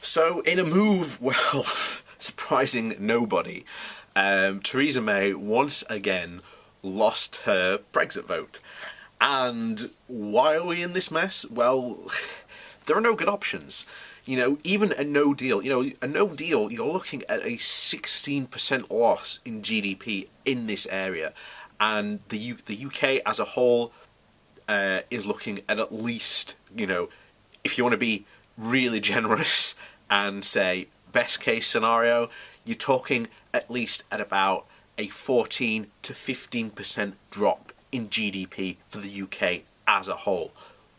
So, in a move, well, surprising nobody, Theresa May once again lost her Brexit vote. And why are we in this mess? Well, there are no good options. Even a no deal, a no deal, you're looking at a 16% loss in GDP in this area. And the UK as a whole is looking at least, if you want to be really generous and say best case scenario, you're talking at least at about a 14 to 15% drop in GDP for the UK as a whole.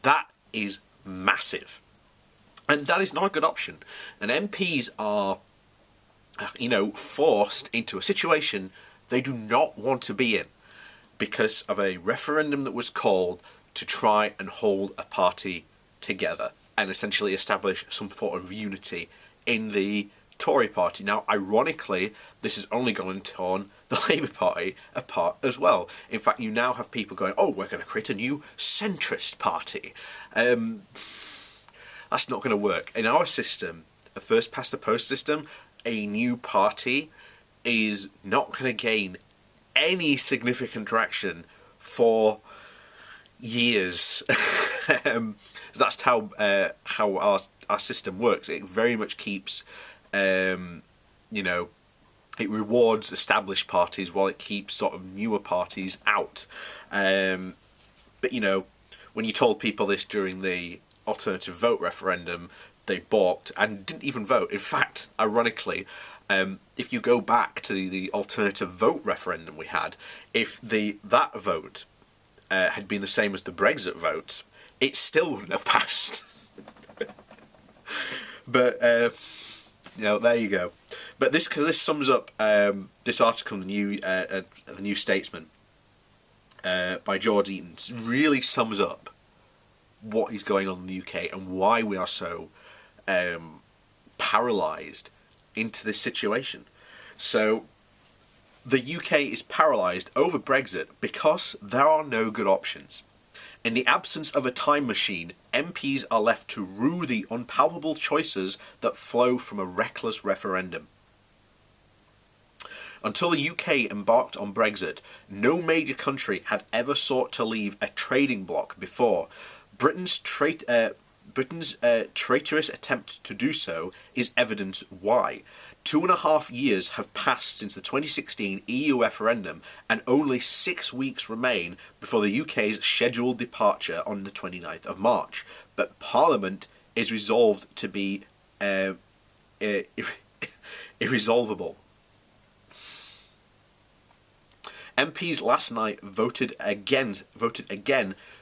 That is massive. And that is not a good option. And MPs are, forced into a situation they do not want to be in because of a referendum that was called to try and hold a party together and essentially establish some sort of unity in the Tory party. Now, ironically, this has only gone to turn the Labour Party apart as well. In fact, you now have people going, oh, we're going to create a new centrist party. That's not going to work. In our system, a first past the post system, a new party is not going to gain any significant traction for years. That's how our system works. It very much keeps, it rewards established parties while it keeps sort of newer parties out. But when you told people this during the alternative vote referendum, they balked and didn't even vote. In fact, ironically, if you go back to the alternative vote referendum we had, if that vote had been the same as the Brexit vote, it still wouldn't have passed. But there you go. But this sums up this article in the New Statesman by George Eaton. Really sums up what is going on in the UK and why we are so paralysed into this situation. So the UK is paralysed over Brexit because there are no good options. In the absence of a time machine, MPs are left to rue the unpalatable choices that flow from a reckless referendum. Until the UK embarked on Brexit, no major country had ever sought to leave a trading bloc before. Britain's traitorous attempt to do so is evidence why. 2.5 years have passed since the 2016 EU referendum, and only 6 weeks remain before the UK's scheduled departure on the 29th of March. But Parliament is resolved to be irresolvable. MPs last night voted again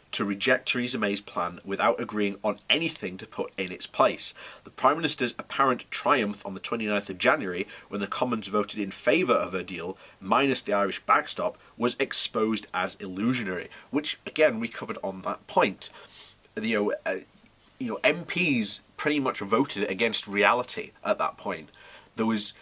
to reject Theresa May's plan without agreeing on anything to put in its place. The Prime Minister's apparent triumph on the 29th of January, when the Commons voted in favour of her deal, minus the Irish backstop, was exposed as illusionary, which, again, we covered on that point. MPs pretty much voted against reality at that point. There was,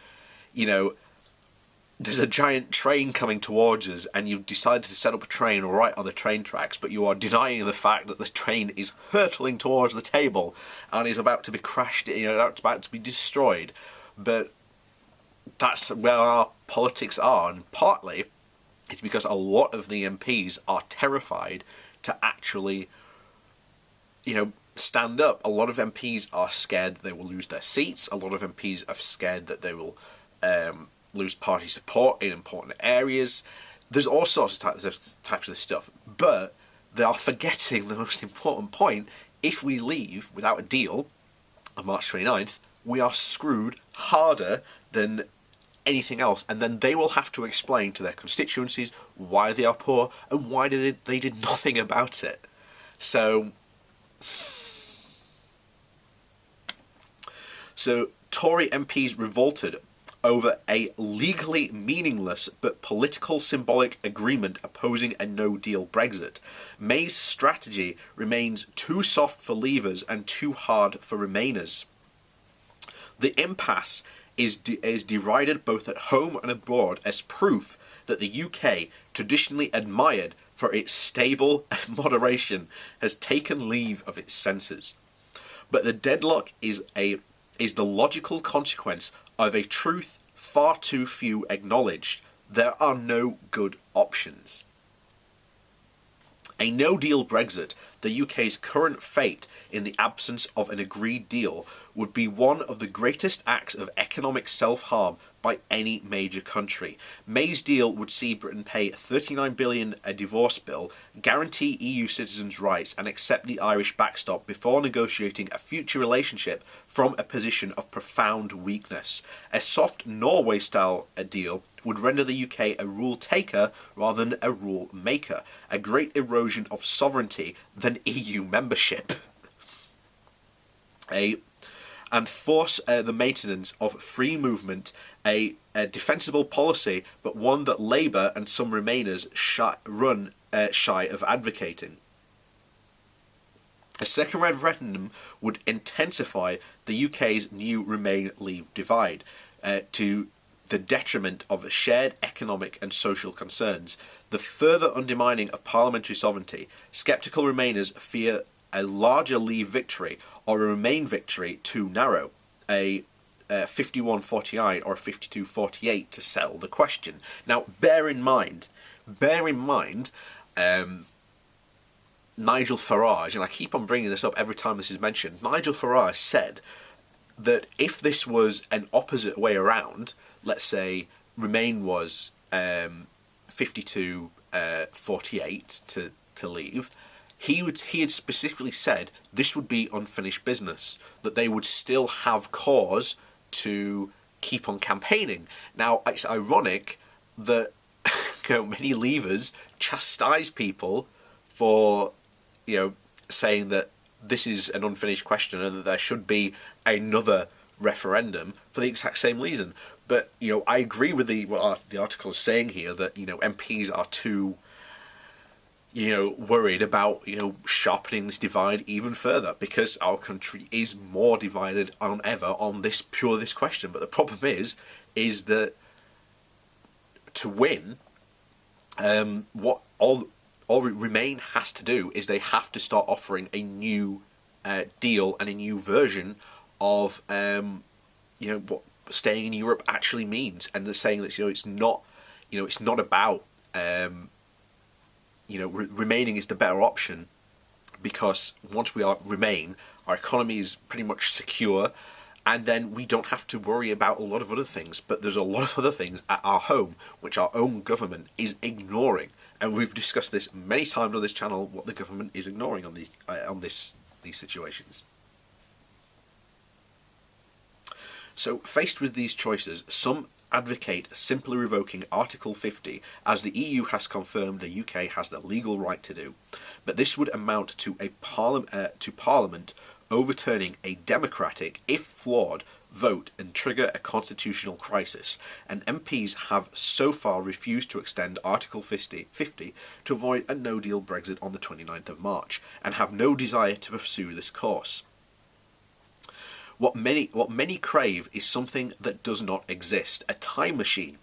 there's a giant train coming towards us and you've decided to set up a train right on the train tracks, but you are denying the fact that this train is hurtling towards the table and is about to be crashed, about to be destroyed. But that's where our politics are, and partly it's because a lot of the MPs are terrified to actually, stand up. A lot of MPs are scared that they will lose their seats. A lot of MPs are scared that they will lose party support in important areas. There's all sorts of types of this stuff, but they are forgetting the most important point. If we leave without a deal on March 29th, we are screwed harder than anything else, and then they will have to explain to their constituencies why they are poor and why they did nothing about it. So Tory MPs revolted over a legally meaningless but political symbolic agreement opposing a no-deal Brexit. May's strategy remains too soft for leavers and too hard for remainers. The impasse is derided both at home and abroad as proof that the UK, traditionally admired for its stable moderation, has taken leave of its senses. But the deadlock is a is the logical consequence of a truth far too few acknowledge. There are no good options. A no-deal Brexit, the UK's current fate in the absence of an agreed deal, would be one of the greatest acts of economic self-harm by any major country. May's deal would see Britain pay $39 billion a divorce bill, guarantee EU citizens' rights and accept the Irish backstop before negotiating a future relationship from a position of profound weakness. A soft Norway-style deal would render the UK a rule taker rather than a rule maker, a great erosion of sovereignty than EU membership. And force the maintenance of free movement, a defensible policy, but one that Labour and some Remainers run shy of advocating. A second referendum would intensify the UK's new Remain-Leave divide to the detriment of shared economic and social concerns. The further undermining of parliamentary sovereignty, sceptical Remainers fear a larger Leave victory or a Remain victory too narrow, a 51-49 or a 52-48 to settle the question. Now, bear in mind, Nigel Farage, and I keep on bringing this up every time this is mentioned, Nigel Farage said that if this was an opposite way around, let's say Remain was 52-48 to Leave, he had specifically said this would be unfinished business, that they would still have cause to keep on campaigning. Now, it's ironic that many Leavers chastise people for, saying that this is an unfinished question and that there should be another referendum for the exact same reason. But, I agree with what the article is saying here, that, MPs are too worried about, sharpening this divide even further, because our country is more divided than ever on this question. But the problem is that to win, what all Remain has to do is they have to start offering a new deal and a new version of, what staying in Europe actually means, and they're saying that it's not about remaining is the better option, because once we remain, our economy is pretty much secure, and then we don't have to worry about a lot of other things. But there's a lot of other things at our home which our own government is ignoring, and we've discussed this many times on this channel, what the government is ignoring on these situations. So, faced with these choices, some advocate simply revoking Article 50, as the EU has confirmed the UK has the legal right to do. But this would amount to Parliament overturning a democratic, if flawed, vote and trigger a constitutional crisis, and MPs have so far refused to extend Article 50 to avoid a no-deal Brexit on the 29th of March, and have no desire to pursue this course. What many crave is something that does not exist, a time machine.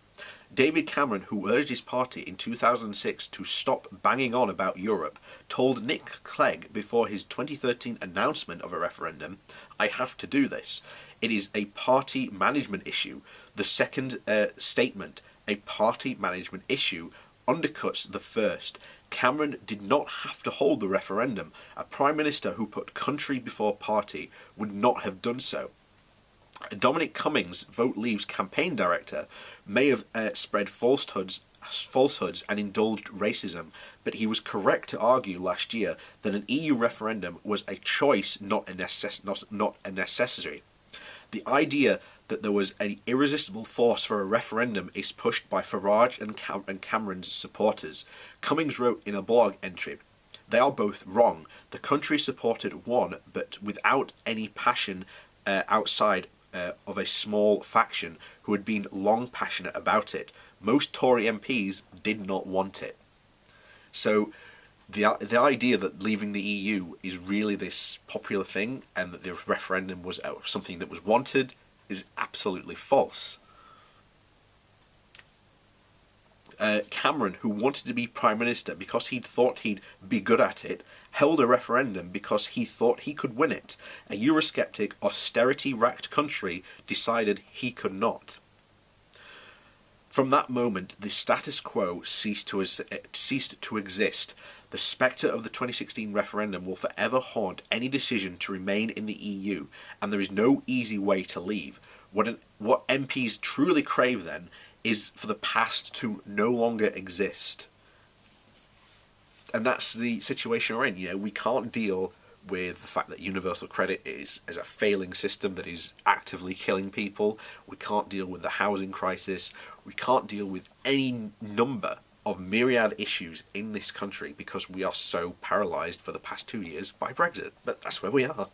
David Cameron, who urged his party in 2006 to stop banging on about Europe, told Nick Clegg before his 2013 announcement of a referendum, "I have to do this. It is a party management issue." The second statement, a party management issue, undercuts the first. Cameron did not have to hold the referendum. A Prime Minister who put country before party would not have done so. Dominic Cummings, Vote Leave's campaign director, may have spread falsehoods and indulged racism, but he was correct to argue last year that an EU referendum was a choice, not a necessary. The idea that there was an irresistible force for a referendum is pushed by Farage and Cameron's supporters. Cummings wrote in a blog entry, "They are both wrong. The country supported one, but without any passion outside of a small faction who had been long passionate about it. Most Tory MPs did not want it." So the idea that leaving the EU is really this popular thing, and that the referendum was something that was wanted, is absolutely false. Cameron, who wanted to be Prime Minister because he thought he'd be good at it, held a referendum because he thought he could win it. A Eurosceptic, austerity-racked country decided he could not. From that moment, the status quo ceased to exist. The spectre of the 2016 referendum will forever haunt any decision to remain in the EU, and there is no easy way to leave. What MPs truly crave, then, is for the past to no longer exist. And that's the situation we're in. You know, we can't deal with the fact that universal credit is a failing system that is actively killing people. We can't deal with the housing crisis. We can't deal with any number of myriad issues in this country because we are so paralysed for the past 2 years by Brexit. But that's where we are.